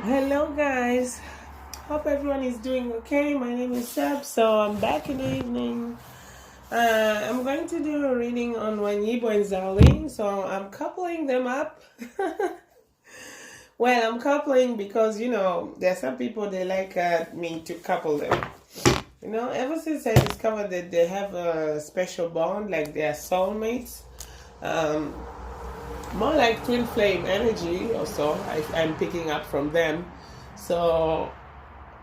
Hello guys, hope everyone is doing okay. My name is Seb, so I'm back in the evening. I'm going to do a reading on Wang Yibo and Zhao, so I'm coupling them up. Well, I'm coupling because there are some people they like me to couple them. Ever since I discovered that they have a special bond, like they are soulmates, um, more like twin flame energy or so. I'm picking up from them, so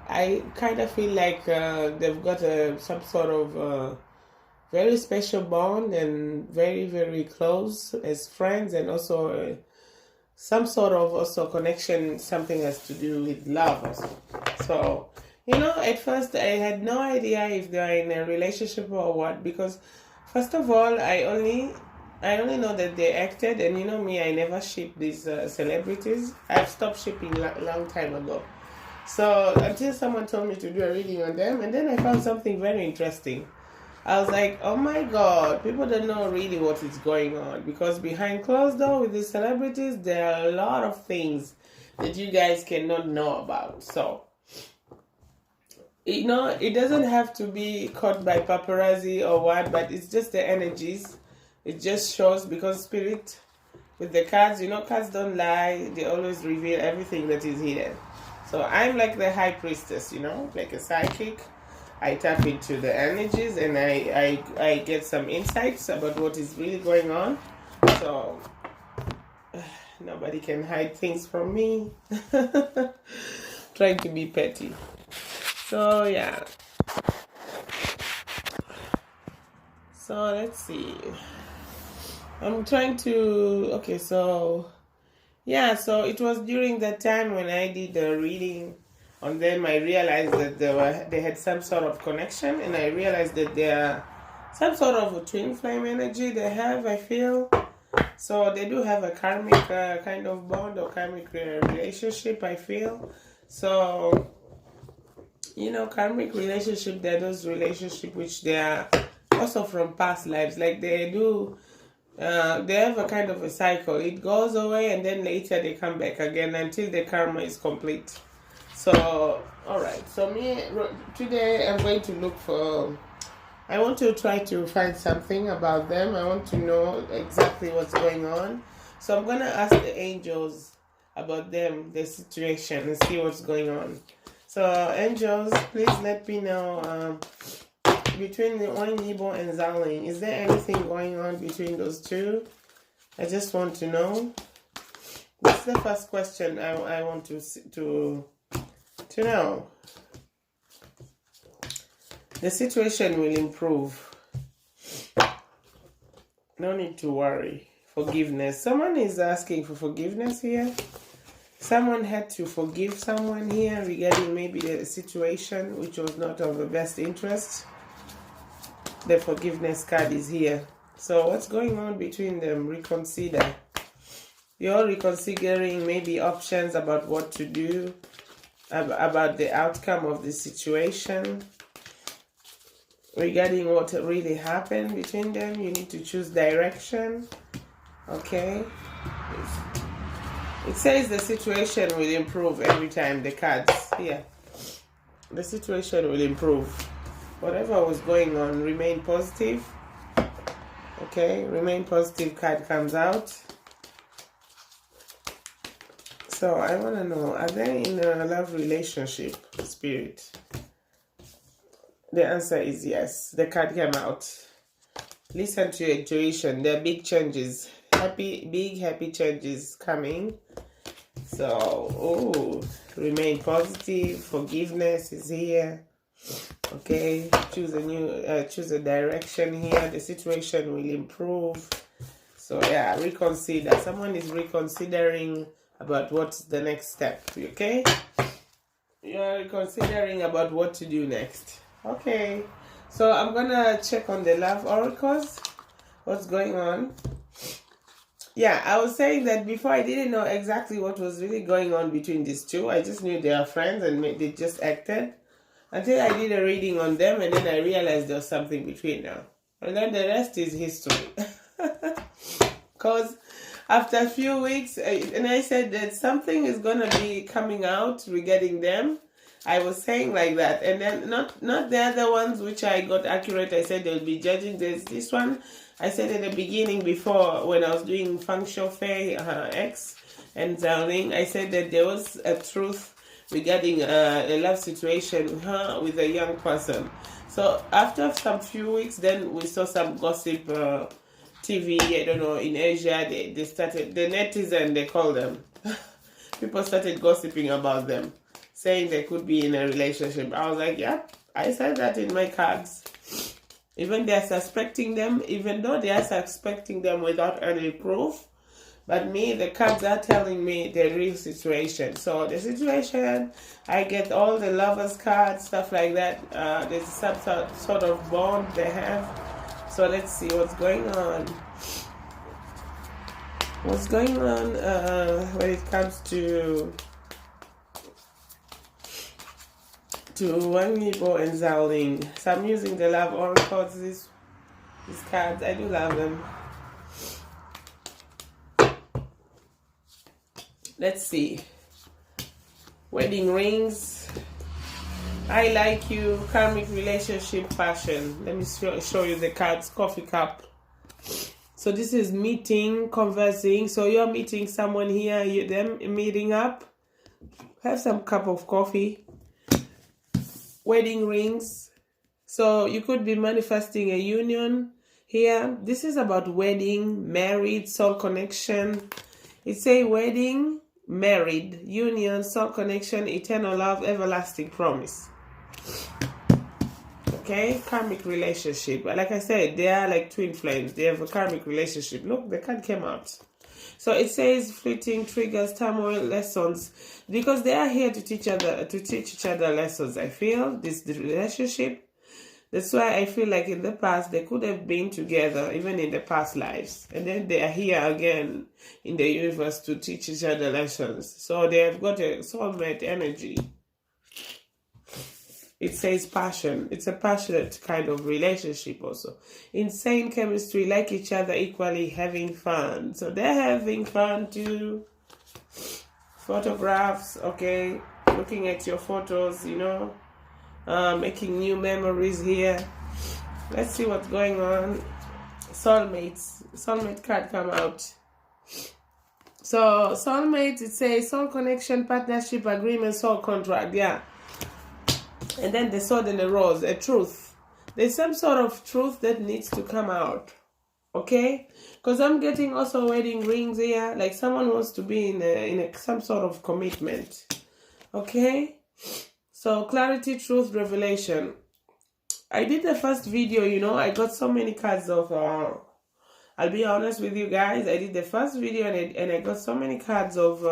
I kind of feel like they've got some sort of very special bond and very, very close as friends, and also some sort of also connection, something has to do with love also. So, at first I had no idea if they're in a relationship or what, because first of all, I only know that they acted, and me, I never ship these celebrities. I've stopped shipping long time ago. So until someone told me to do a reading on them, and then I found something very interesting. I was like, oh my god, people don't know really what is going on, because behind closed door with these celebrities, there are a lot of things that you guys cannot know about. So, it doesn't have to be caught by paparazzi or what, but it's just the energies. It just shows, because spirit with the cards, cards don't lie, they always reveal everything that is hidden. So I'm like the high priestess, like a psychic. I tap into the energies, and I get some insights about what is really going on. So nobody can hide things from me. Trying to be petty. So yeah. So let's see. I'm trying to. Okay, so yeah, so it was during that time when I did the reading on them, I realized that they had some sort of connection, and I realized that they are some sort of a twin flame energy they have, I feel. So they do have a karmic kind of bond or karmic relationship, I feel. So, karmic relationship, they're those relationships which they are also from past lives. Like they have a kind of a cycle. It goes away, and then later they come back again until the karma is complete. So, alright. So today I'm going to look for... I want to try to find something about them. I want to know exactly what's going on. So I'm going to ask the angels about them, the situation, and see what's going on. So, angels, please let me know... between the Wang Yibo and Zhao, is there anything going on between those two? I just want to know. That's the first question I want to know. The situation will improve. No need to worry. Forgiveness. Someone is asking for forgiveness here. Someone had to forgive someone here regarding maybe the situation which was not of the best interest. The forgiveness card is here. So what's going on between them? Reconsider. You're reconsidering maybe options about what to do, about the outcome of the situation. Regarding what really happened between them, you need to choose direction. Okay. It says the situation will improve every time. The cards here. The situation will improve. Whatever was going on, remain positive. Okay, remain positive card comes out. So I want to know, are they in a love relationship, spirit? The answer is yes. The card came out. Listen to your intuition. There are big changes. Big happy changes coming. So, remain positive. Forgiveness is here. Okay, choose a direction here. The situation will improve. So yeah, reconsider. Someone is reconsidering about what's the next step. Okay, you're reconsidering about what to do next. Okay, so I'm gonna check on the love oracles. What's going on? Yeah, I was saying that before, I didn't know exactly what was really going on between these two. I just knew they are friends and they just acted. Until I did a reading on them, and then I realized there was something between them. And then the rest is history. Because after a few weeks, and I said that something is gonna be coming out regarding them. I was saying like that, and then not the other ones which I got accurate. I said they'll be judging. There's this one. I said at the beginning before when I was doing Feng Shui Fei X and Zhao Ling, I said that there was a truth regarding a love situation with a young person. So after some few weeks, then we saw some gossip TV. I don't know, in Asia they started, the netizen they call them. People started gossiping about them, saying they could be in a relationship. I was like, yeah, I said that in my cards. Even they're suspecting them, even though they are suspecting them without any proof. But me, the cards are telling me the real situation. So the situation, I get all the lovers cards, stuff like that. There's some sort of bond they have. So let's see what's going on. What's going on when it comes to Wang Yibo and Zhao Ling. So I'm using the love oracles, these cards. I do love them. Let's see. Wedding rings. I like you. Karmic relationship, passion. Let me show you the cards. Coffee cup. So this is meeting, conversing. So you're meeting someone here, them meeting up. Have some cup of coffee. Wedding rings. So you could be manifesting a union here. This is about wedding, married, soul connection. It's a wedding, married, union, soul connection, eternal love, everlasting promise. Okay, karmic relationship. Like I said, they are like twin flames. They have a karmic relationship. Look, the card came out. So it says fleeting triggers, turmoil, lessons, because they are here to teach each other lessons. I feel the relationship. That's why I feel like in the past they could have been together, even in the past lives, and then they are here again in the universe to teach each other lessons. So they have got a soulmate energy. It says passion. It's a passionate kind of relationship also. Insane chemistry, like each other equally, having fun. So they're having fun too. Photographs, okay. Looking at your photos, you know. Making new memories here. Let's see what's going on. Soulmates. Soulmate card come out. So soulmates, it says soul connection, partnership, agreement, soul contract. Yeah. And then the sword and the rose, a truth. There's some sort of truth that needs to come out. Okay? Because I'm getting also wedding rings here. Like someone wants to be in some sort of commitment. Okay? So clarity, truth, revelation. I did the first video, you know. I got so many cards of... I'll be honest with you guys. I did the first video and I got so many cards of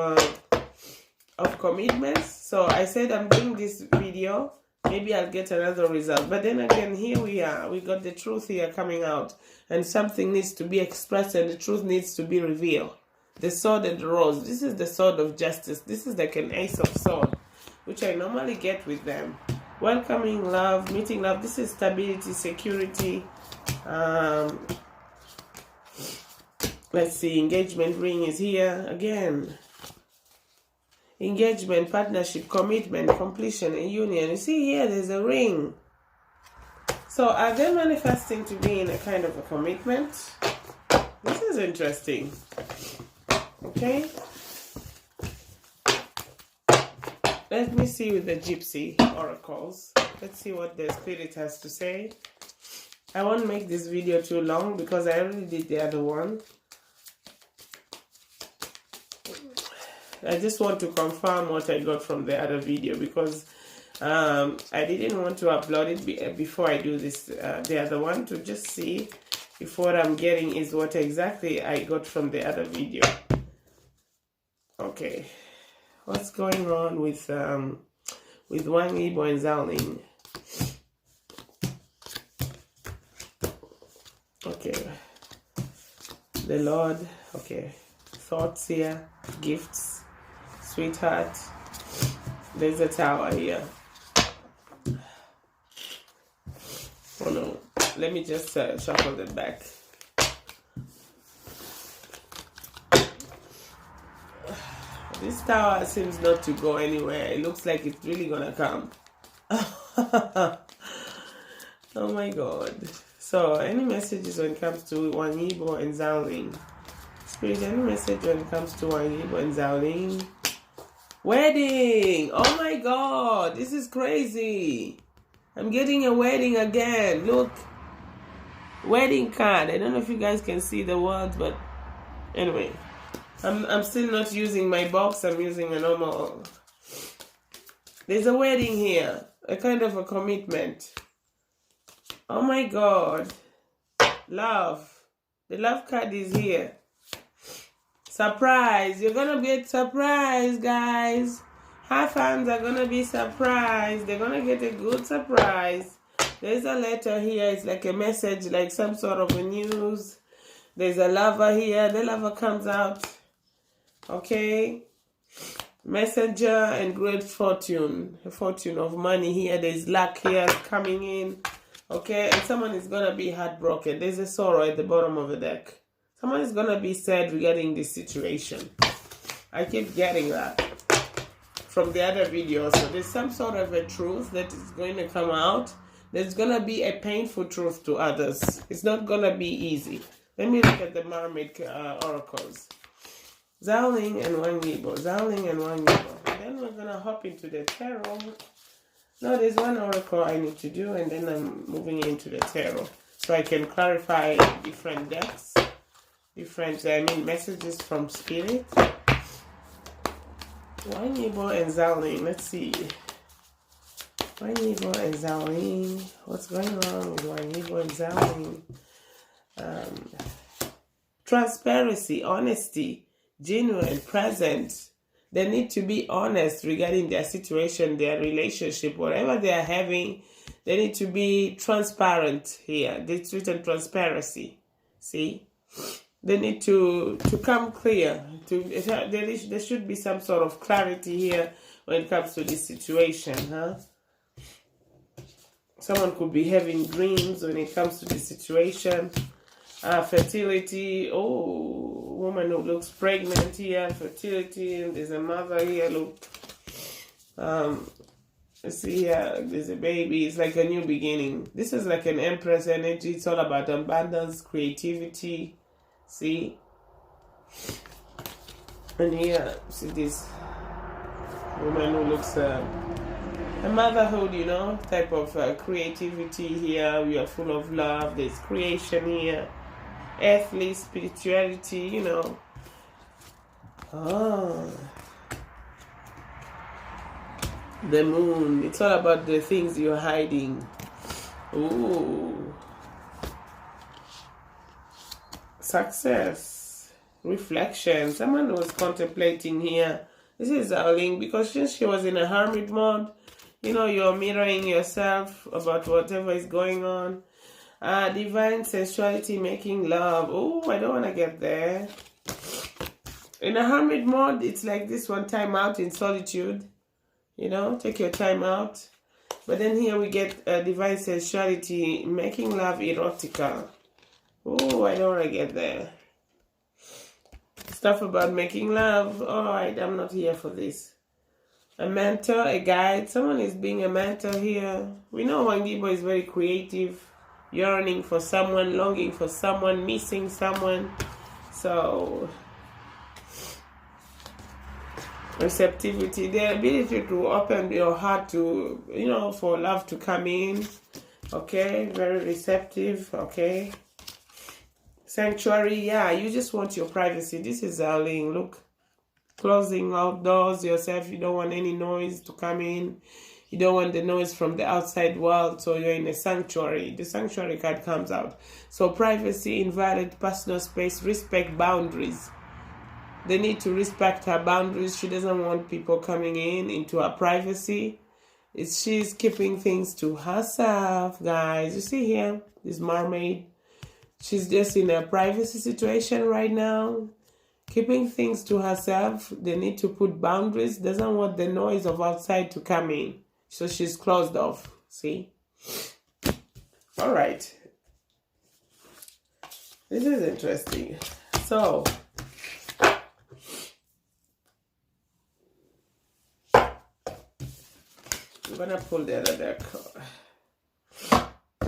commitments. So I said I'm doing this video. Maybe I'll get another result. But then again, here we are. We got the truth here coming out. And something needs to be expressed and the truth needs to be revealed. The sword and the rose. This is the sword of justice. This is like an ace of sword, which I normally get with them. Welcoming love, meeting love. This is stability, security. Let's see. Engagement ring is here again. Engagement, partnership, commitment, completion, and union. You see here, there's a ring. So are they manifesting to be in a kind of a commitment? This is interesting. Okay. Let me see with the Gypsy oracles. Let's see what the spirit has to say. I won't make this video too long because I already did the other one. I just want to confirm what I got from the other video because I didn't want to upload it before I do this the other one, to just see if what I'm getting is what exactly I got from the other video. Okay, what's going on with Wang Yibo and Zhao Ling? Okay, the Lord. Okay, thoughts here, gifts. Sweetheart, there's a tower here. Oh no, let me just shuffle them back. This tower seems not to go anywhere. It looks like it's really gonna come. Oh my God. So, any messages when it comes to Wang Yibo and Zhao? Spirit, any message when it comes to Wang Yibo and Zhao? Wedding! Oh my God, this is crazy. I'm getting a wedding again. Look, wedding card. I don't know if you guys can see the words, but anyway, I'm still not using my box. I'm using a normal. There's a wedding here, a kind of a commitment. Oh my God, love. The love card is here. Surprise! You're gonna get surprised, guys. Her fans are gonna be surprised. They're gonna get a good surprise. There's a letter here. It's like a message, like some sort of a news. There's a lover here. The lover comes out. Okay. Messenger and great fortune. A fortune of money here. There's luck here coming in. Okay. And someone is gonna be heartbroken. There's a sorrow at the bottom of the deck. Someone is gonna be sad regarding this situation. I keep getting that from the other video. So there's some sort of a truth that is going to come out. There's gonna be a painful truth to others. It's not gonna be easy. Let me look at the mermaid oracles. Zhao Ling and Wang Yibo. Zhao Ling and Wang Yibo. Then we're gonna hop into the tarot. No, there's one oracle I need to do, and then I'm moving into the tarot so I can clarify different decks. Messages from spirit. Wang Yibo and Zhao Ling. Let's see. Wang Yibo and Zhao Ling. What's going on with Wang Yibo and Zhao Ling? Transparency, honesty, genuine, present. They need to be honest regarding their situation, their relationship, whatever they are having. They need to be transparent here. It's written transparency. See? They need to come clear. There should be some sort of clarity here when it comes to this situation, huh? Someone could be having dreams when it comes to this situation. Fertility. Oh, woman who looks pregnant here. Fertility. And there's a mother here. Look. Let's see here. There's a baby. It's like a new beginning. This is like an Empress energy. It's all about abundance, creativity. See? And here, see this woman who looks a motherhood, you know, type of creativity here. We are full of love. There's creation here. Earthly spirituality, you know. The moon. It's all about the things you're hiding. Ooh. Success. Reflection. Someone was contemplating here. This is Zhao Ling, because since she was in a hermit mode, you know, you're mirroring yourself about whatever is going on. Divine sensuality, making love. Oh, I don't want to get there. In a hermit mode, it's like this one, time out in solitude. You know, take your time out. But then here we get divine sensuality, making love, erotica. Oh, I don't want to get there. Stuff about making love. All right, I'm not here for this. A mentor, a guide. Someone is being a mentor here. We know Wang Yibo is very creative. Yearning for someone, longing for someone, missing someone. So, receptivity, the ability to open your heart to, you know, for love to come in. Okay, very receptive. Okay. Sanctuary, yeah, you just want your privacy. This is Zhao Ling. Look, closing outdoors yourself. You don't want any noise to come in. You don't want the noise from the outside world, so you're in a sanctuary. The sanctuary card comes out. So privacy, inviolate personal space, respect boundaries. They need to respect her boundaries. She doesn't want people coming into her privacy. She's keeping things to herself, guys. You see here, this mermaid. She's just in a privacy situation right now. Keeping things to herself. They need to put boundaries. Doesn't want the noise of outside to come in. So she's closed off. See? All right. This is interesting. So, I'm gonna pull the other deck.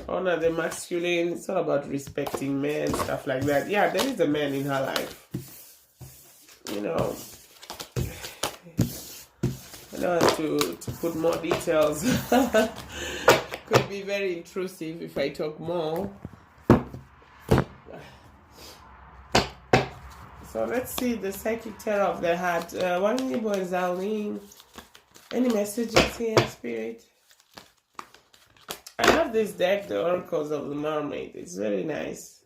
Honor the masculine. It's all about respecting men, stuff like that. Yeah, there is a man in her life. You know, I don't have to put more details. Could be very intrusive if I talk more. So let's see the psychic terror of the heart. Wang Yibo and Zhao. Any messages here, Spirit? I love this deck, the Oracles of the Mermaid. It's very nice.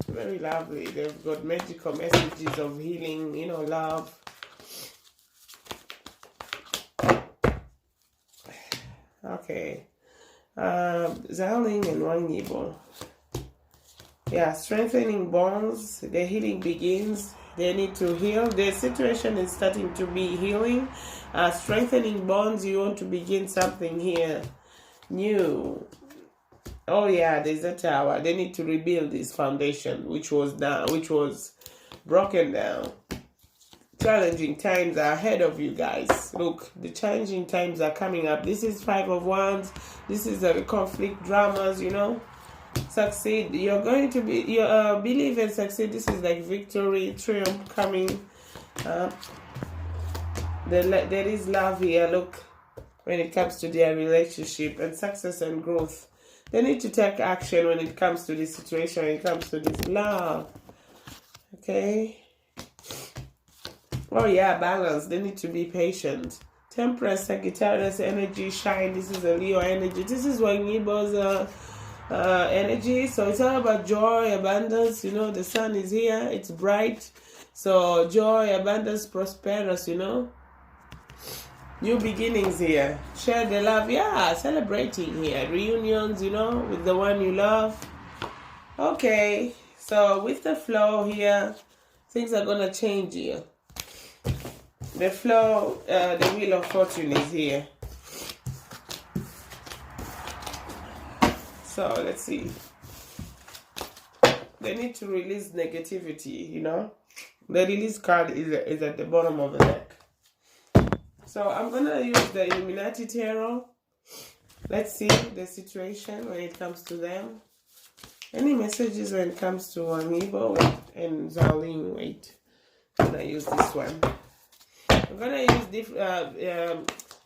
Very lovely. They've got magical messages of healing, you know, love. Okay. Zhao and Wang Yibo. Yeah, strengthening bonds. The healing begins. They need to heal. The situation is starting to be healing. Strengthening bonds. You want to begin something here new. Oh yeah, there's a tower. They need to rebuild this foundation, which was down, which was broken down. Challenging times are ahead of you guys. Look, the challenging times are coming up. This is 5 of Wands. This is a conflict, dramas, you know. Succeed. You're going to be, you believe and succeed. This is like victory, triumph coming. There is love here. Look, when it comes to their relationship and success and growth, they need to take action when it comes to this situation. When it comes to this love. Okay. Oh yeah, balance. They need to be patient. Temperance, Sagittarius energy, shine. This is a Leo energy. This is Wang Yibo's energy. So it's all about joy, abundance. You know, the sun is here. It's bright. So joy, abundance, prosperous, you know. New beginnings here. Share the love. Yeah, celebrating here. Reunions, you know, with the one you love. Okay. So with the flow here, things are going to change here. The flow, the Wheel of Fortune is here. So let's see. They need to release negativity, you know. The release card is at the bottom of the deck. So I'm going to use the Illuminati Tarot. Let's see the situation when it comes to them. Any messages when it comes to Wang Yibo and Zhao. Wait, I'm going to use this one. I'm going to use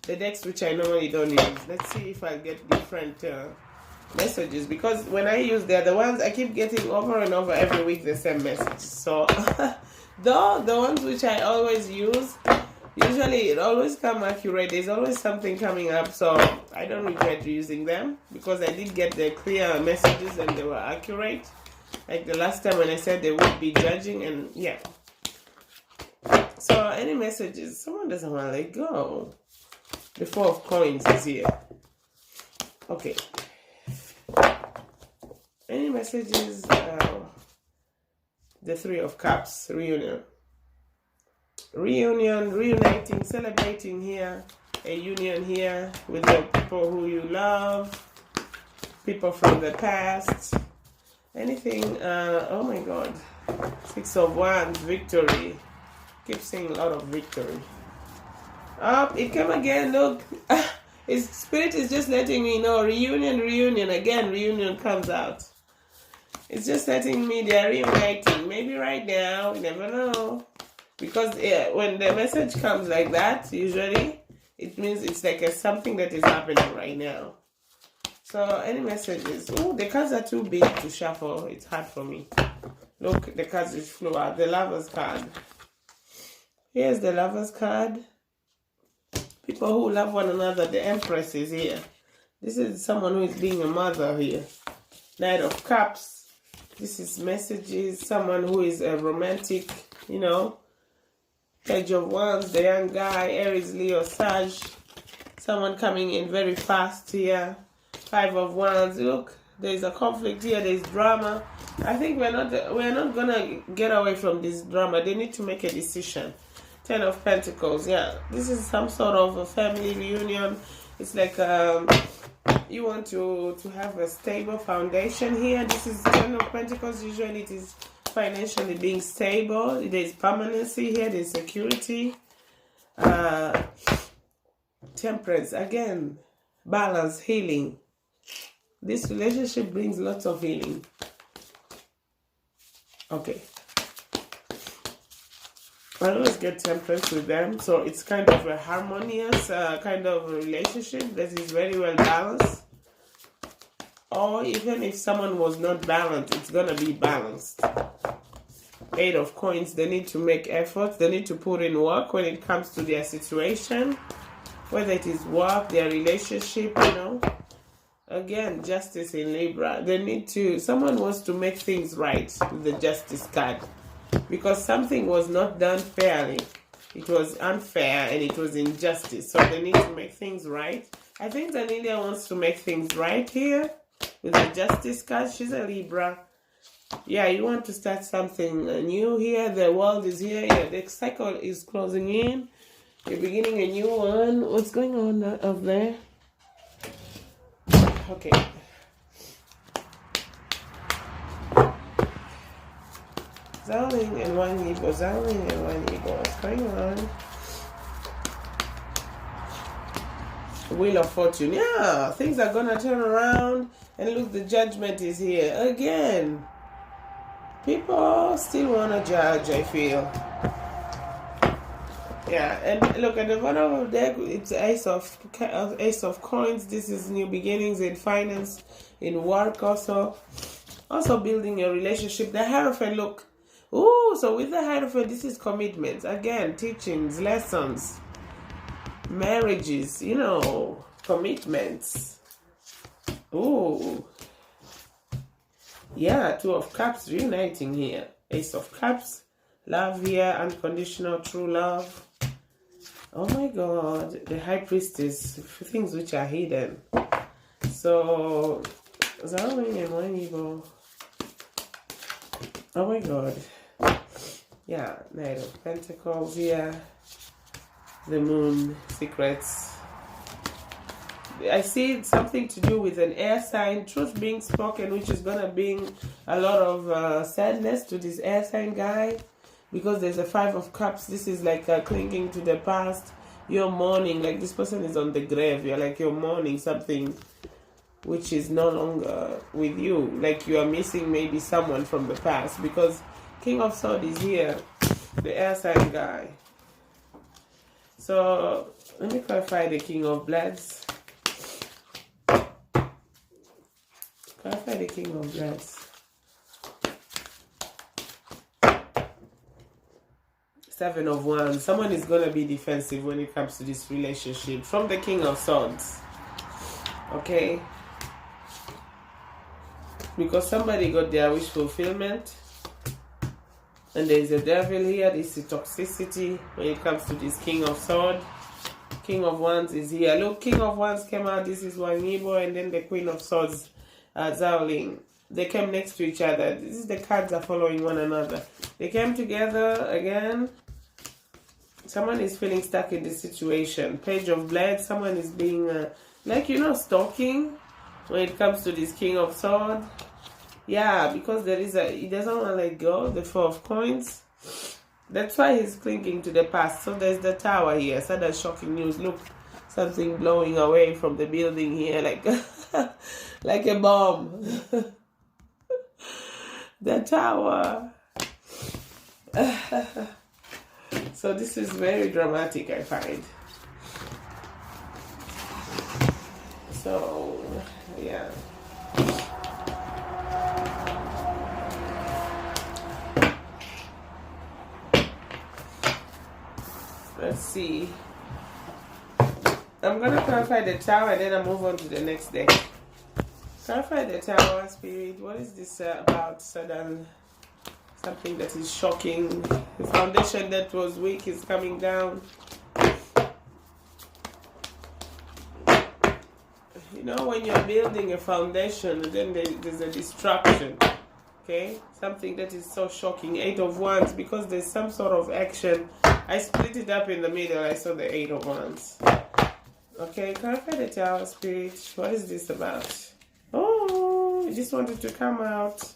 the decks which I normally don't use. Let's see if I get different messages. Because when I use the other ones, I keep getting over and over every week the same message. So, though the ones which I always use, usually it always comes accurate. There's always something coming up. So, I don't regret using them. Because I did get the clear messages and they were accurate. Like the last time when I said they would be judging and yeah. So, any messages? Someone doesn't want to let go. The 4 of Coins is here. Okay. Any messages? The 3 of Cups. Reunion. Reuniting, celebrating here. A union here with the people who you love. People from the past. Anything? Oh my God. 6 of Wands. Victory. Keep seeing a lot of victory. It came again. Look, his spirit is just letting me know. Reunion again. Reunion comes out. It's just letting me they're reuniting. Maybe right now. You never know. Because when the message comes like that, usually it means it's like something that is happening right now. So any messages? Oh, the cards are too big to shuffle. It's hard for me. Look, the cards just flew out. The Lover's card. Here's the Lover's card. People who love one another. The Empress is here. This is someone who is being a mother here. Knight of Cups. This is messages. Someone who is a romantic, you know. Page of Wands. The young guy. Aries, Leo, Sag. Someone coming in very fast here. 5 of Wands. Look, there's a conflict here. There's drama. I think we're not gonna get away from this drama. They need to make a decision. 10 of Pentacles, yeah. This is some sort of a family reunion. It's like you want to have a stable foundation here. This is 10 of Pentacles. Usually it is financially being stable. There's permanency here. There's security. 10 Temperance, again, balance, healing. This relationship brings lots of healing. Okay. I always get Temperance with them, so it's kind of a harmonious kind of a relationship that is very well balanced. Or even if someone was not balanced, it's gonna be balanced. 8 of Coins, they need to make efforts, they need to put in work when it comes to their situation, whether it is work, their relationship, you know. Again, Justice in Libra, they need to, someone wants to make things right with the Justice card. Because something was not done fairly. It was unfair and it was injustice. So they need to make things right. I think Daniela wants to make things right here with the Justice card. She's a Libra. Yeah, you want to start something new here. The world is here. Yeah, the cycle is closing in. You're beginning a new one. What's going on up there? Okay. Zhao and Wang Yibo. Zhao and Wang Yibo. What's going on? Wheel of Fortune. Yeah, things are gonna turn around. And look, the Judgment is here again. People still wanna judge, I feel. Yeah, and look at the bottom of the deck. It's Ace of Coins. This is new beginnings in finance, in work also. Also building a relationship. The Hierophant, look. Ooh, so with the Hierophant, this is commitments. Again, teachings, lessons, marriages, you know, commitments. Ooh. Yeah, 2 of Cups reuniting here. Ace of Cups. Love here, unconditional, true love. Oh my God. The High Priestess. Things which are hidden. So, Zhao and Wang Yibo. Oh my God. Yeah, Knight of Pentacles here. The Moon, secrets. I see something to do with an air sign, truth being spoken, which is going to bring a lot of sadness to this air sign guy. Because there's a 5 of Cups. This is like clinging to the past. You're mourning, like this person is on the grave. You're mourning something which is no longer with you. Like you are missing maybe someone from the past. Because King of Swords is here, the air sign guy. So let me clarify the King of Bloods. Clarify the King of Bloods. 7 of Wands. Someone is going to be defensive when it comes to this relationship. From the King of Swords. Okay? Because somebody got their wish fulfillment. And there is a devil here. This is toxicity when it comes to this King of Swords. King of Wands is here. Look, King of Wands came out. This is Wang Yibo. And then the Queen of Swords, Zhao. They came next to each other. This is the cards are following one another. They came together again. Someone is feeling stuck in this situation. Page of Blades. Someone is being, stalking when it comes to this King of Swords. Yeah, because he doesn't want to let go. The 4 of Coins. That's why he's clinging to the past. So there's the Tower here. So that's shocking news. Look, something blowing away from the building here, like like a bomb. The Tower. So this is very dramatic, I find. So, yeah. Let's see. I'm going to clarify the Tower and then I'll move on to the next deck. Clarify the Tower, Spirit. What is this about? Sudden something that is shocking. The foundation that was weak is coming down. You know, when you're building a foundation, then there's a destruction. Okay? Something that is so shocking. 8 of Wands, because there's some sort of action. I split it up in the middle. I saw the 8 of Wands. Okay, clarify the Tower, Spirit. What is this about? Oh, I just wanted to come out.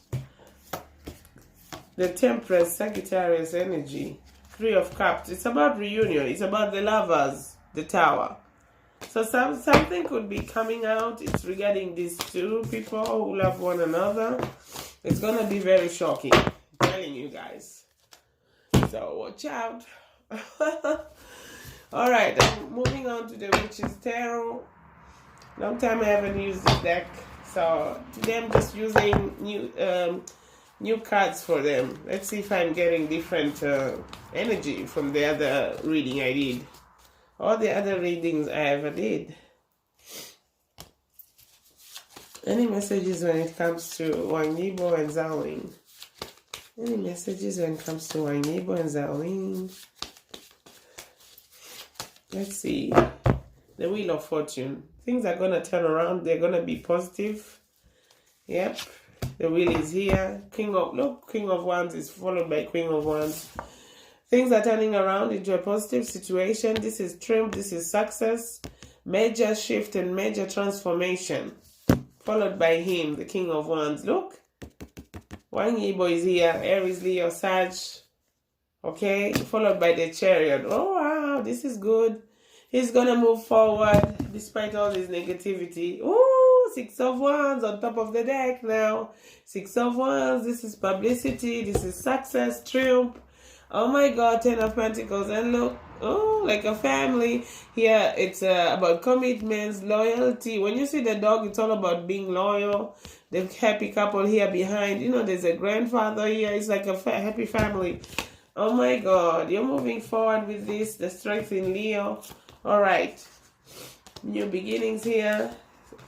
The Temperance, Sagittarius energy. 3 of Cups. It's about reunion. It's about the lovers. The Tower. So something could be coming out. It's regarding these two people who love one another. It's going to be very shocking. I'm telling you guys. So watch out. Alright, I'm moving on to the Witch's Tarot. Long time I haven't used this deck. So today I'm just using new cards for them. Let's see if I'm getting different energy from the other reading I did. All the other readings I ever did. Any messages when it comes to Wang Yibo and Zhao? Any messages when it comes to Wang Yibo and Zhao? Let's see. The Wheel of Fortune. Things are going to turn around. They're going to be positive. Yep. The wheel is here. King of Wands is followed by Queen of Wands. Things are turning around into a positive situation. This is triumph. This is success. Major shift and major transformation. Followed by him, the King of Wands. Look. Wang Yibo is here. Aries, Leo, Sag. Okay. Followed by the Chariot. Oh, wow. This is good. He's going to move forward despite all this negativity. Oh, 6 of Wands on top of the deck now. 6 of Wands. This is publicity. This is success, triumph. Oh my God, 10 of Pentacles. And look, oh, like a family. Here, it's about commitments, loyalty. When you see the dog, it's all about being loyal. The happy couple here behind. You know, there's a grandfather here. It's like a happy family. Oh my God, you're moving forward with this. The strength in Leo. All right. New beginnings here.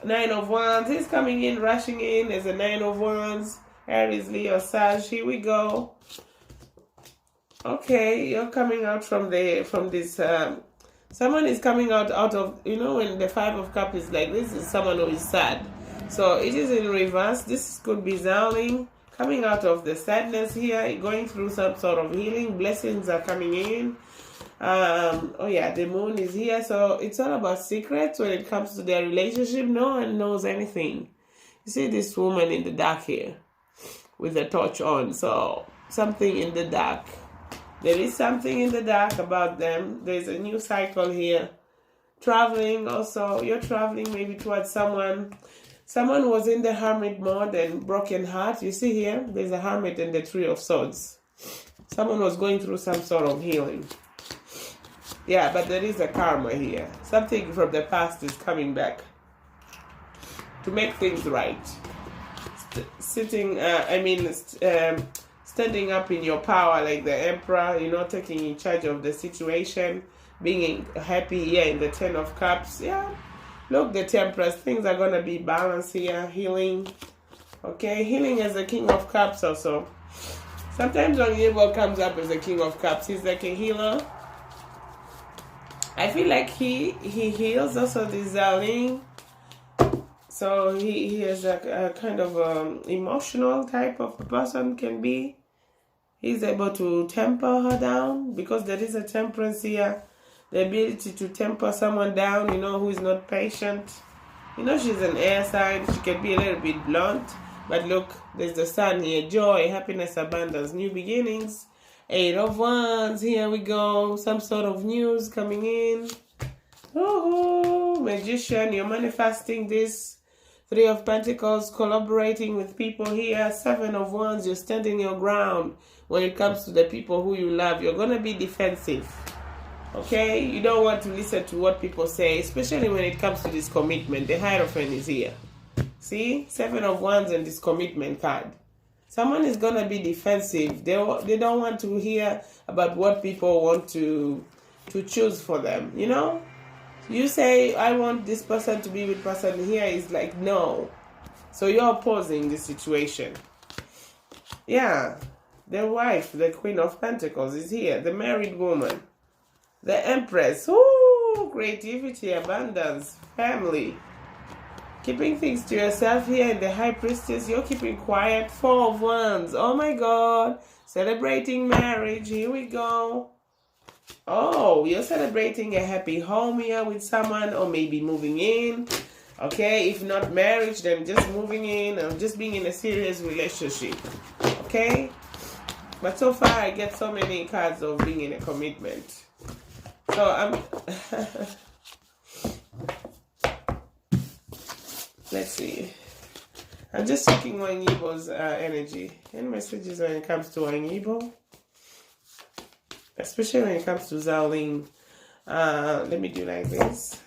9 of Wands. He's coming in, rushing in. There's a 9 of Wands. Aries, Leo, Sag. Here we go. Okay, you're coming out from this. Someone is coming out of, you know, when the 5 of Cups is like this, is someone who is sad. So it is in reverse. This could be Zhao, coming out of the sadness here, going through some sort of healing. Blessings are coming in. Oh yeah, the moon is here. So it's all about secrets when it comes to their relationship. No one knows anything. You see this woman in the dark here with the torch on. So something in the dark. There is something in the dark about them. There's a new cycle here. Traveling also. You're traveling maybe towards someone. Someone who was in the hermit mode and broken heart. You see here, there's a hermit and the 3 of Swords. Someone was going through some sort of healing. Yeah, but there is a karma here. Something from the past is coming back to make things right. Standing up in your power like the Emperor, you know, taking in charge of the situation, being happy here in the 10 of Cups. Yeah, look, the Temperance. Things are going to be balanced here. Healing. Okay, healing as the King of Cups also. Sometimes when Yibo comes up as the King of Cups, he's like a healer. I feel like he heals also this Zhao. So he is a kind of emotional type of person can be. He's able to temper her down because there is a temperance here. The ability to temper someone down, you know, who is not patient. You know, she's an air sign. She can be a little bit blunt. But look, there's the sun here. Joy, happiness, abundance, new beginnings. 8 of Wands. Here we go. Some sort of news coming in. Oh, Magician, you're manifesting this. 3 of Pentacles, collaborating with people here. 7 of Wands, you're standing your ground. When it comes to the people who you love, you're going to be defensive. Okay? You don't want to listen to what people say, especially when it comes to this commitment. The Hierophant is here. See? 7 of Wands and this commitment card. Someone is going to be defensive. They don't want to hear about what people want to choose for them. You know? You say, I want this person to be with person here. Is like, no. So you're opposing the situation. Yeah. The wife, the Queen of Pentacles is here. The married woman. The Empress. Ooh, creativity, abundance, family. Keeping things to yourself here in the High Priestess. You're keeping quiet. 4 of Wands. Oh my God. Celebrating marriage. Here we go. Oh, you're celebrating a happy home here with someone, or maybe moving in. Okay, if not marriage, then just moving in or just being in a serious relationship. Okay? But so far, I get so many cards of being in a commitment. So I'm Let's see. I'm just checking Wang Yibo's energy. Any messages when it comes to Wang Yibo? Especially when it comes to Zhao Ling. Let me do like this.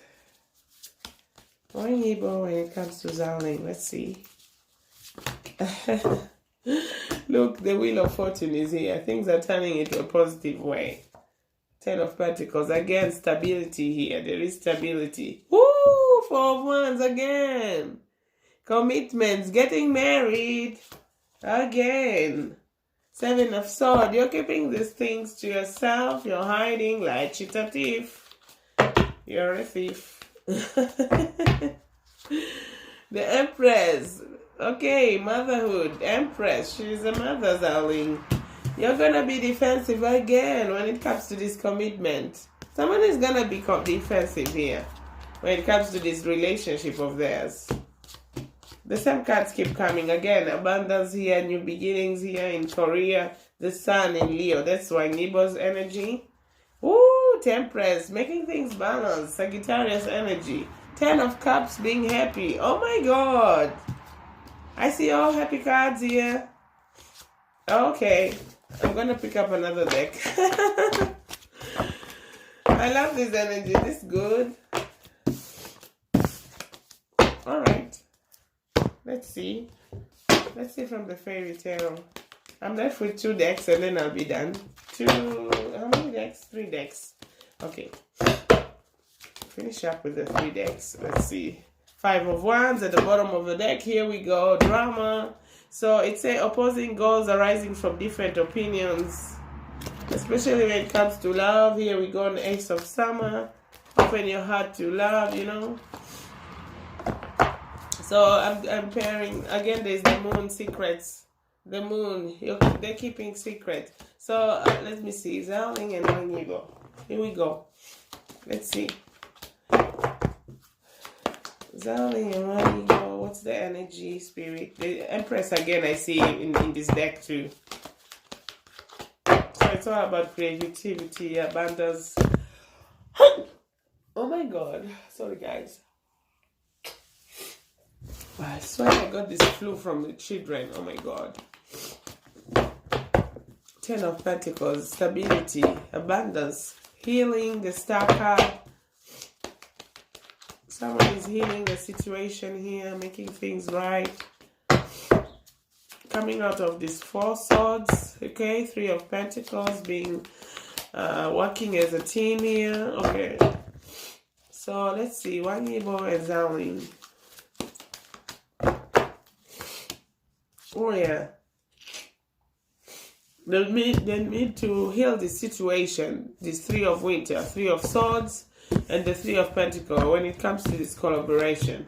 Wang Yibo when it comes to Zhao Ling. Let's see. Look, the Wheel of Fortune is here. Things are turning into a positive way. 10 of Pentacles. Again, stability here. There is stability. Woo! 4 of Wands again. Commitments. Getting married. Again. 7 of Swords. You're keeping these things to yourself. You're hiding like cheater thief. You're a thief. The Empress. Okay, motherhood. Empress. She's a mother, darling. You're gonna be defensive again when it comes to this commitment. Someone is gonna be defensive here when it comes to this relationship of theirs. The same cards keep coming again. Abundance here, new beginnings here in Korea. The Sun in Leo. That's Wang Yibo's energy. Ooh, Temperance, making things balanced. Sagittarius energy. 10 of Cups, being happy. Oh my God. I see all happy cards here. Okay. I'm going to pick up another deck. I love this energy. This is good. Alright. Let's see. Let's see from the fairy tale. I'm left with 2 decks and then I'll be done. How many decks? 3 decks. Okay. Finish up with the 3 decks. Let's see. 5 of Wands at the bottom of the deck. Here we go. Drama. So it's a opposing goals arising from different opinions. Especially when it comes to love. Here we go on Ace of Summer. Open your heart to love, you know. So I'm pairing. Again, there's the Moon secrets. The Moon. They're keeping secret. So let me see. Zhao Ling and Wang Yibo. Here we go. Let's see. Zhao Ling and Wang Yibo. What's the energy, spirit? The Empress again. I see in this deck too. So it's all about creativity, abundance. Oh my God. Sorry, guys. I swear I got this flu from the children. Oh my God. 10 of Pentacles, stability, abundance, healing, the Star card. Someone is healing the situation here, making things right. Coming out of this 4 swords, okay, 3 of Pentacles, being working as a team here. Okay. So let's see, Wang Yibo and Zhao Ling. Oh yeah. They need to heal the situation. This 3 of Winter, 3 of Swords, and the 3 of Pentacles when it comes to this collaboration.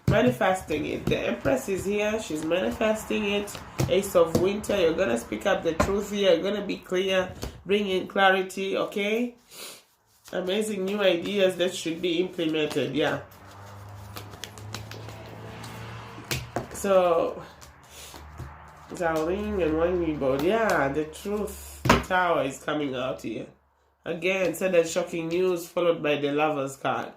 Manifesting it. The Empress is here. She's manifesting it. Ace of Winter. You're going to speak up the truth here. You're going to be clear. Bring in clarity, okay? Amazing new ideas that should be implemented, yeah. So Zhao Ling and Wang Yibo. Yeah, the truth. The Tower is coming out here. Again, sudden shocking news followed by the Lover's card.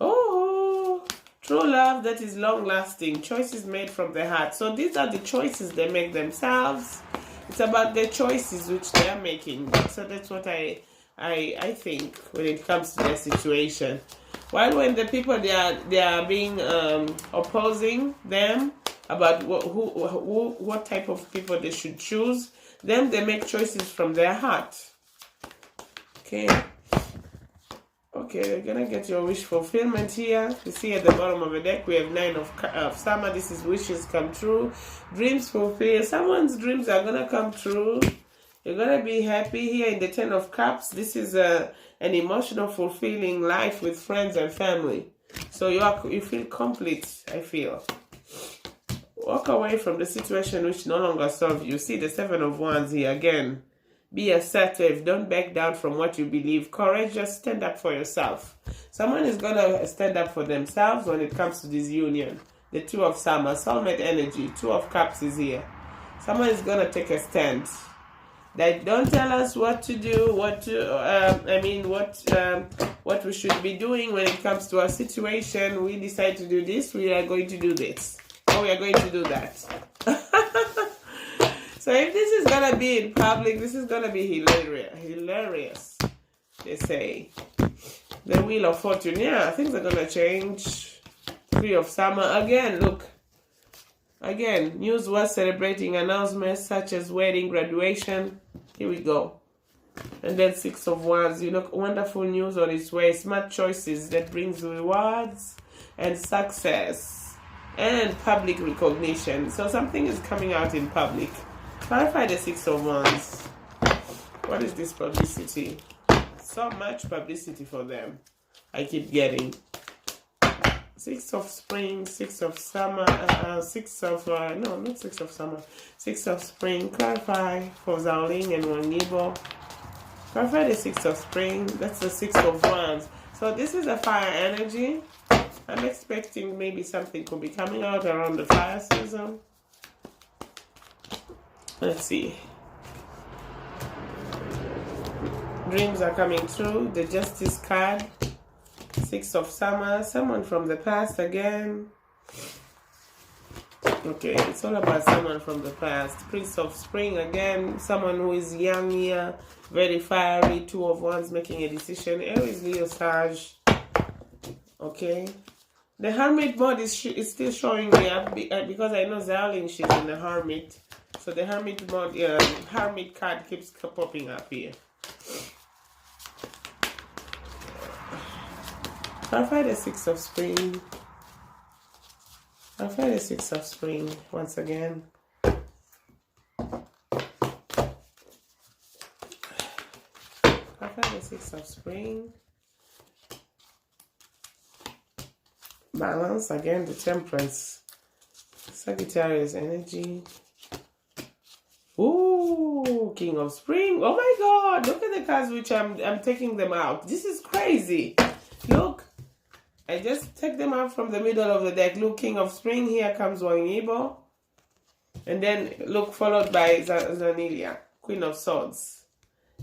Oh, true love that is long-lasting. Choices made from the heart. So these are the choices they make themselves. It's about the choices which they are making. So that's what I think when it comes to their situation. While when the people they are being opposing them about what type of people they should choose, then they make choices from their heart. Okay. Okay, you're gonna get your wish fulfillment here. You see at the bottom of the deck we have 9 of Summer. This is wishes come true, dreams fulfilled. Someone's dreams are gonna come true. You're gonna be happy here in the 10 of Cups. This is an emotional fulfilling life with friends and family. So you feel complete. I feel. Walk away from the situation which no longer serves you. See the 7 of Wands here again. Be assertive. Don't back down from what you believe. Courageous. Stand up for yourself. Someone is going to stand up for themselves when it comes to this union. The 2 of Summer. Soulmate energy. 2 of Cups is here. Someone is going to take a stand. that don't tell us what to do, what we should be doing when it comes to our situation. We decide to do this, we are going to do this, or we are going to do that. So if this is gonna be in public, this is gonna be hilarious. They say the Wheel of Fortune. Yeah, things are gonna change. Three of Summer again. Look. Again, news was celebrating announcements such as wedding, graduation. Here we go. And then Six of Wands. Wonderful news on its way. Smart choices that brings rewards and success and public recognition. So something is coming out in public. Clarify the Six of Wands. What is this publicity? So much publicity for them. I keep getting. Six of Spring, Six of Summer, not Six of Summer, Six of Spring. Clarify for Zhao Ling and Wang Yibo. Clarify the Six of Spring. That's the Six of Wands. So this is a fire energy. I'm expecting maybe something could be coming out around the fire season. Let's see. Dreams are coming through. The Justice card. Six of Summer, someone from the past again. Okay, it's all about someone from the past. Prince of Spring again, someone who is young here, very fiery. Two of Wands making a decision. Aries, Leo, Sag. Okay. The Hermit mode is still showing me up because I know Zhao Ling, she's in the Hermit. So the Hermit mode, Hermit card keeps popping up here. Clarify the Six of Spring. Clarify the Six of Spring once again. Clarify the Six of Spring. Balance again, the Temperance. Sagittarius energy. Ooh, King of Spring. Oh my God! Look at the cards which I'm taking them out. This is crazy. Look. I just take them out from the middle of the deck. Look, King of Spring. Here comes Wang Yibo. And then look, followed by Zanilia, Queen of Swords.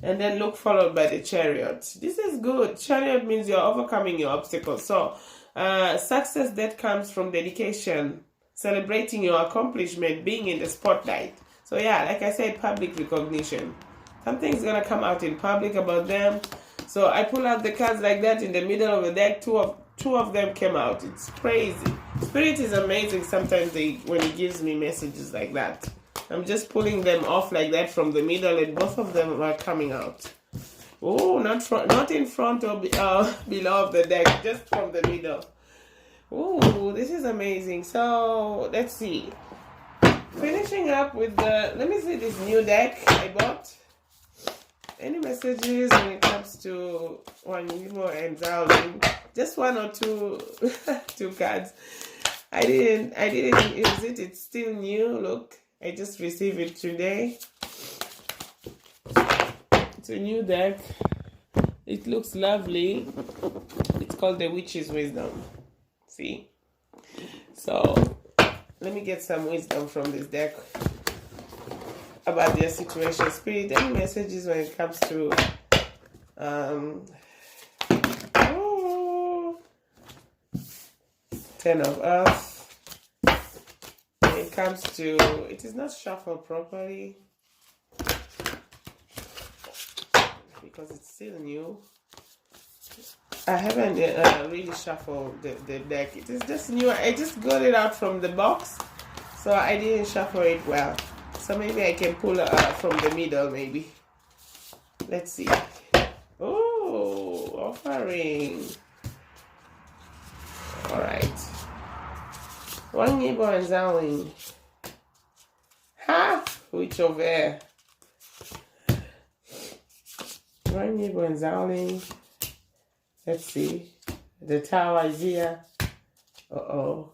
And then look, followed by the Chariot. This is good. Chariot means you're overcoming your obstacles. So, success that comes from dedication, celebrating your accomplishment, being in the spotlight. So yeah, like I said, public recognition. Something's going to come out in public about them. So I pull out the cards like that in the middle of the deck. Two of them came out. It's crazy. Spirit is amazing sometimes when he gives me messages like that. I'm just pulling them off like that from the middle, and both of them are coming out. Oh, not in front or below of the deck, just from the middle. Oh, this is amazing. So let's see. Finishing up with let me see this new deck I bought. Any messages when it comes to Wang Yibo and Zhao Ling? Just one or two cards. I didn't use it. It's still new. Look, I just received it today. It's a new deck. It looks lovely. It's called the Witch's Wisdom. See? So let me get some wisdom from this deck about their situation. Spirit, any messages when it comes to Ten of Earth. When it comes to, it is not shuffled properly because it's still new. I haven't really shuffled the deck. It is just new. I just got it out from the box, so I didn't shuffle it well. So maybe I can pull from the middle, maybe. Let's see. Oh, offering. All right. Wang Yibo and Zhao Ling. Ha! Which over? Wang Yibo and Zhao Ling. Let's see. The Tower is here. Uh-oh.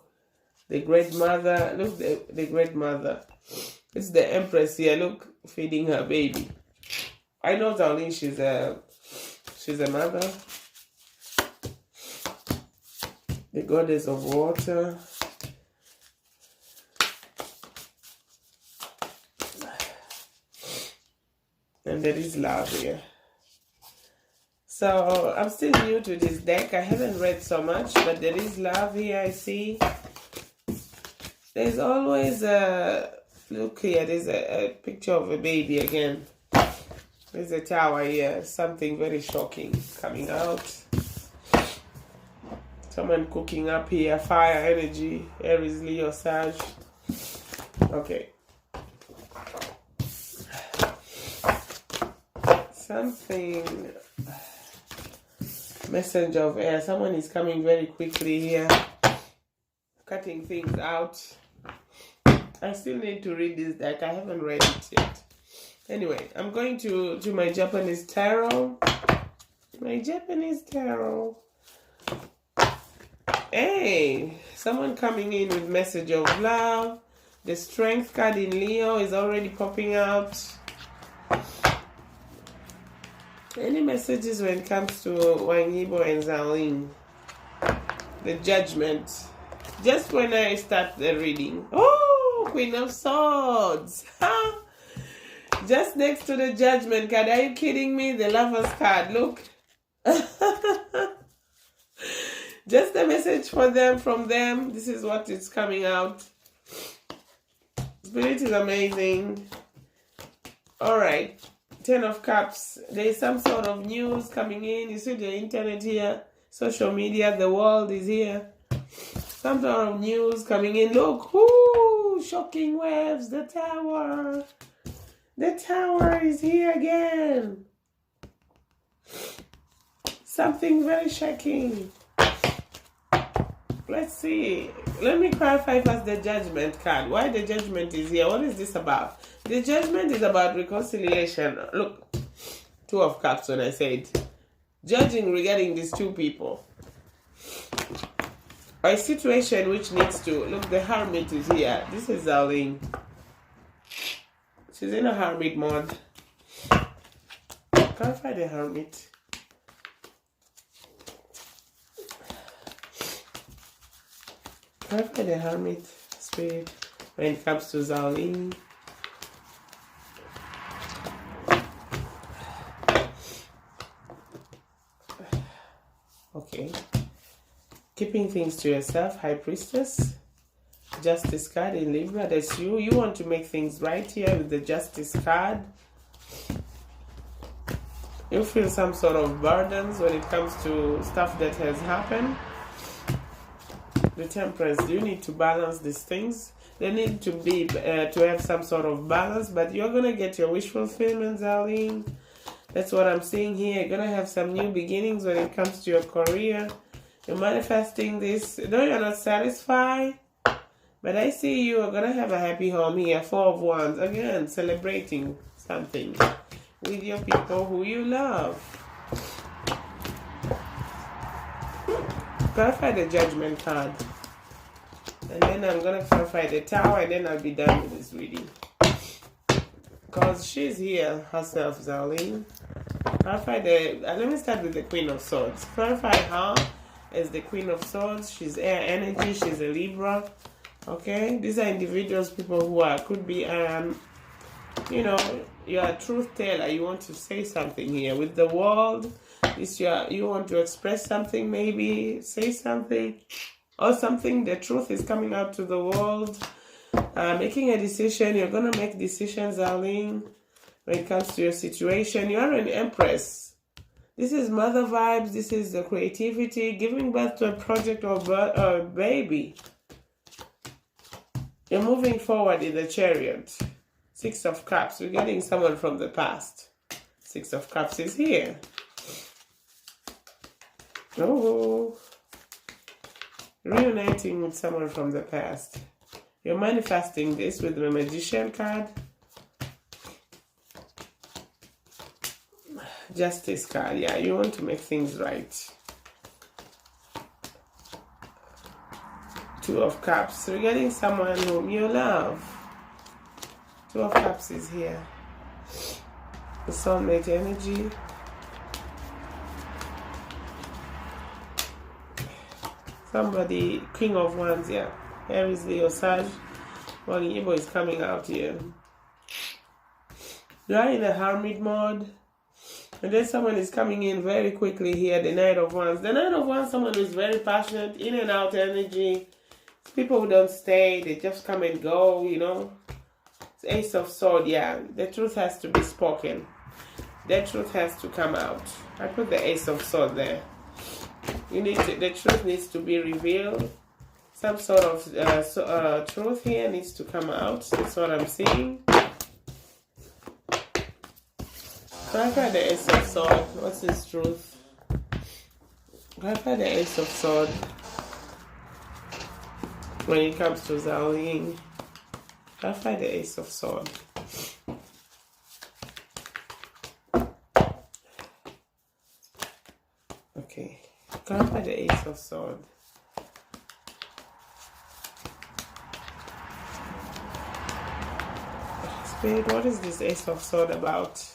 The Great Mother. Look, the Great Mother. It's the Empress here. Look, feeding her baby. I know Zhao Ling, she's a mother. The Goddess of Water. And there is love here. So I'm still new to this deck. I haven't read so much, but there is love here, I see. There's always a... Look here, there's a picture of a baby again. There's a tower here. Something very shocking coming out. Someone cooking up here. Fire energy. Aries, Leo, Sag. Okay. Something... Messenger of air. Someone is coming very quickly here. Cutting things out. I still need to read this deck. I haven't read it yet. Anyway, I'm going to do my Japanese tarot. My Japanese tarot. Hey, someone coming in with message of love. The strength card in Leo is already popping out. Any messages when it comes to Wang Yibo and Zhao? The judgment. Just when I start the reading. Oh, Queen of Swords. Just next to the judgment card. Are you kidding me? The Lover's card. Look. Just a message for them, from them. This is what is coming out. Spirit is amazing. Alright. 10 of Cups. There is some sort of news coming in. You see the internet here. Social media. The world is here. Some sort of news coming in. Look. Whoo! Shocking waves. The tower. The tower is here again. Something very shocking. Let's see. Let me clarify first the judgment card. Why the judgment is here? What is this about? The judgment is about reconciliation. Look, 2 of Cups when I said. Judging regarding these two people. A situation which needs to... Look, the Hermit is here. This is Zhao. She's in a Hermit mode. Clarify the Hermit. Clarify the Hermit spirit when it comes to Zhao. Okay. Keeping things to yourself, High Priestess. Justice card in Libra, that's you. You want to make things right here with the Justice card. You feel some sort of burdens when it comes to stuff that has happened. The Temperance, you need to balance these things. They need to be to have some sort of balance, but you're gonna get your wish fulfillment, Zhao. That's what I'm seeing here. You're gonna have some new beginnings when it comes to your career. You're manifesting this. No, you're not satisfied, but I see you are gonna have a happy home here. 4 of Wands, again, celebrating something with your people who you love. Clarify the Judgment card. And then I'm going to clarify the Tower, and then I'll be done with this reading. Because she's here herself, Zhao. Clarify the... let me start with the Queen of Swords. Clarify her as the Queen of Swords. She's air energy. She's a Libra. Okay? These are individuals, people who are... Could be... you know, you're a truth teller. You want to say something here. With the world... you want to express something, maybe say something, or something. The truth is coming out to the world. Making a decision. You're gonna make decisions, Arlene, when it comes to your situation. You are an Empress. This is mother vibes. This is the creativity, giving birth to a project or a baby. You're moving forward in the Chariot. 6 of Cups. We're getting someone from the past. 6 of Cups is here. Oh, reuniting with someone from the past. You're manifesting this with the Magician card. Justice card. Yeah, you want to make things right. 2 of Cups. Regarding someone whom you love. 2 of Cups is here. The soulmate energy. Somebody, King of Wands, yeah. Aries, Leo, Sag. Wang Yibo is coming out here. You are in a hermit mode. And then someone is coming in very quickly here, the Knight of Wands. The Knight of Wands, someone who is very passionate, in and out energy. People who don't stay, they just come and go, you know. It's Ace of Swords, yeah. The truth has to be spoken. The truth has to come out. I put the Ace of Swords there. The truth needs to be revealed. Some sort of truth here needs to come out. That's what I'm seeing. So I've had the Ace of Swords. What's his truth? I've had the Ace of Swords. When it comes to Zhao liying, I've had the Ace of Swords. Okay. I've had the Ace of Swords. Spirit, what is this Ace of Swords about?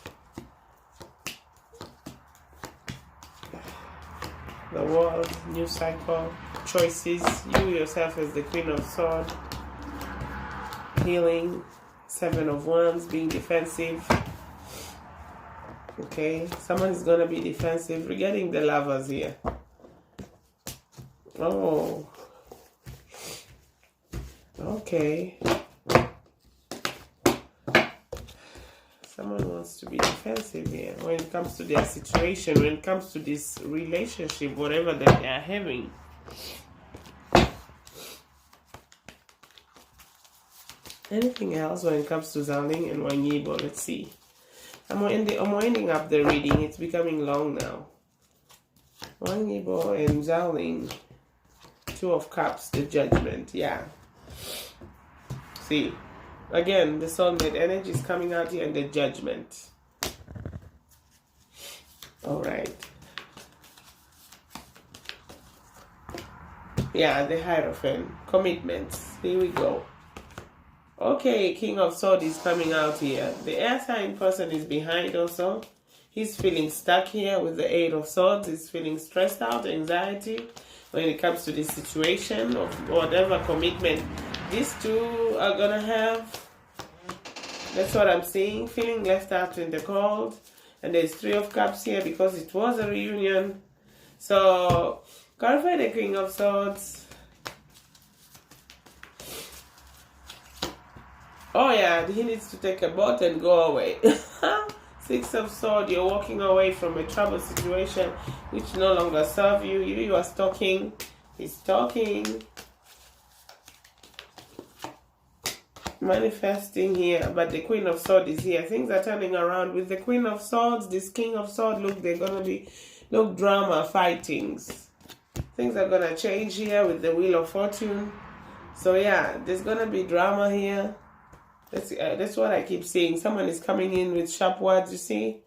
The world, new cycle, choices, you yourself as the Queen of Swords, healing, Seven of Wands, being defensive. Okay, someone is going to be defensive. We're getting the Lovers here. Oh, okay. Someone wants to be defensive here when it comes to their situation, when it comes to this relationship, whatever that they are having. Anything else when it comes to Zhao liying and Wang Yibo? Let's see. I'm winding up the reading. It's becoming long now. Wang Yibo and Zhao liying. Two of Cups, the Judgment. Yeah. See. Again, the soulmate energy is coming out here and the Judgment. Alright. Yeah, the Hierophant. Commitments. Here we go. Okay, King of Swords is coming out here. The air sign person is behind also. He's feeling stuck here with the Eight of Swords. He's feeling stressed out, anxiety when it comes to this situation of whatever commitment these two are gonna have. That's what I'm seeing. Feeling left out in the cold. And there's Three of Cups here because it was a reunion. So, clarify the King of Swords. Oh yeah, he needs to take a boat and go away. Six of Swords, you're walking away from a troubled situation which no longer serves you. You are stalking. He's stalking. Manifesting here, but the Queen of Swords is here. Things are turning around with the Queen of Swords. This King of Swords, look, they're gonna be drama, fightings. Things are gonna change here with the Wheel of Fortune. So yeah, there's gonna be drama here. That's what I keep seeing. Someone is coming in with sharp words. You see,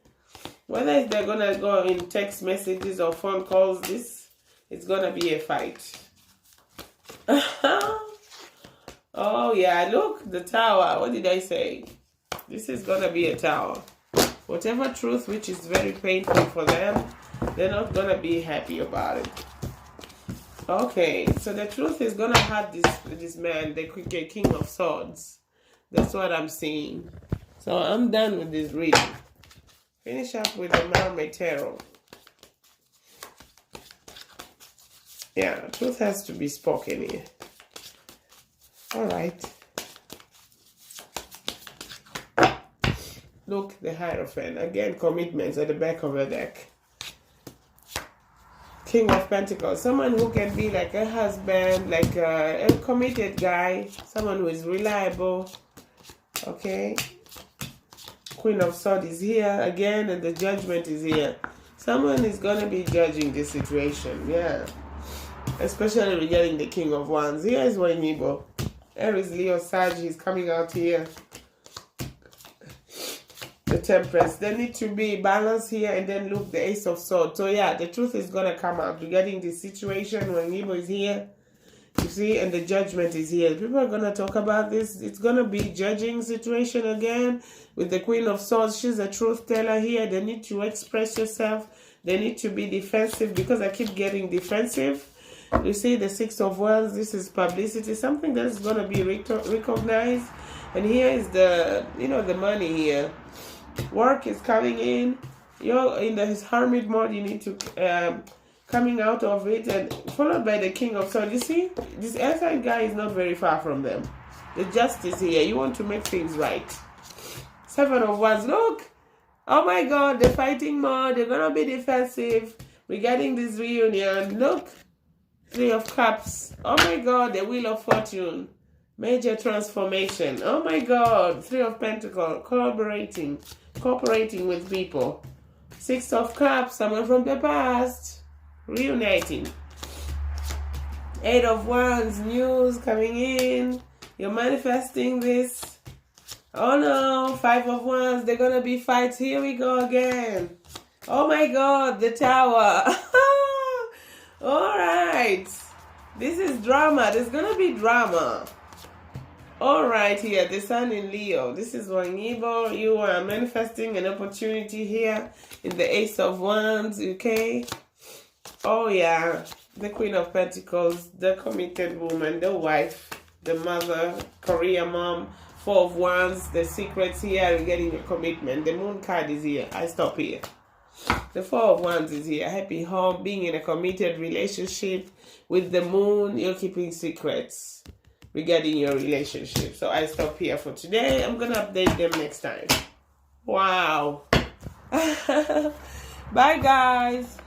whether they're gonna go in text messages or phone calls, it's gonna be a fight. Oh yeah, look, the Tower. What did I say? This is gonna be a Tower. Whatever truth which is very painful for them, they're not gonna be happy about it. Okay, so the truth is gonna hurt this man, the King of Swords. That's what I'm seeing. So I'm done with this reading. Finish up with the Mermaid Tarot. Yeah, truth has to be spoken here. Alright. Look, the Hierophant. Again, commitments at the back of the deck. King of Pentacles. Someone who can be like a husband, like a committed guy. Someone who is reliable. Okay. Queen of Swords is here again, and the Judgment is here. Someone is going to be judging this situation. Yeah. Especially regarding the King of Wands. Here is Wang Yibo. Aries, Leo, Sag is coming out here. The Temperance. There need to be balance here, and then look, the Ace of Swords. So yeah, the truth is gonna come out regarding this situation when Yibo is here. You see, and the Judgment is here. People are gonna talk about this. It's gonna be judging situation again with the Queen of Swords. She's a truth teller here. They need to express yourself. They need to be defensive because I keep getting defensive. You see the Six of Wands, this is publicity, something that is going to be recognized. And here is the, the money here. Work is coming in. You're in the hermit mode. You need to coming out of it, and followed by the King of Swords. You see, this air sign guy is not very far from them. The justice here. You want to make things right. Seven of Wands. Look. Oh my God, they're fighting more. They're gonna be defensive regarding this reunion. Look. Three of Cups. Oh my God, the Wheel of Fortune. Major transformation. Oh my God. Three of Pentacles. Cooperating with people. Six of Cups. Someone from the past. Reuniting. Eight of Wands. News coming in. You're manifesting this. Oh no. Five of Wands. They're gonna be fights. Here we go again. Oh my God. The Tower. Alright. This is drama. There's gonna be drama. Alright, here. The Sun in Leo. This is Wang Yibo. You are manifesting an opportunity here in the Ace of Wands, okay? Oh yeah. The Queen of Pentacles, the committed woman, the wife, the mother, career mom. Four of Wands, the secrets here, you're getting a commitment. The Moon card is here. I stop here. The Four of Wands is here. Happy home, being in a committed relationship. With the Moon, you're keeping secrets regarding your relationship. So I stop here for today. I'm going to update them next time. Wow. Bye, guys.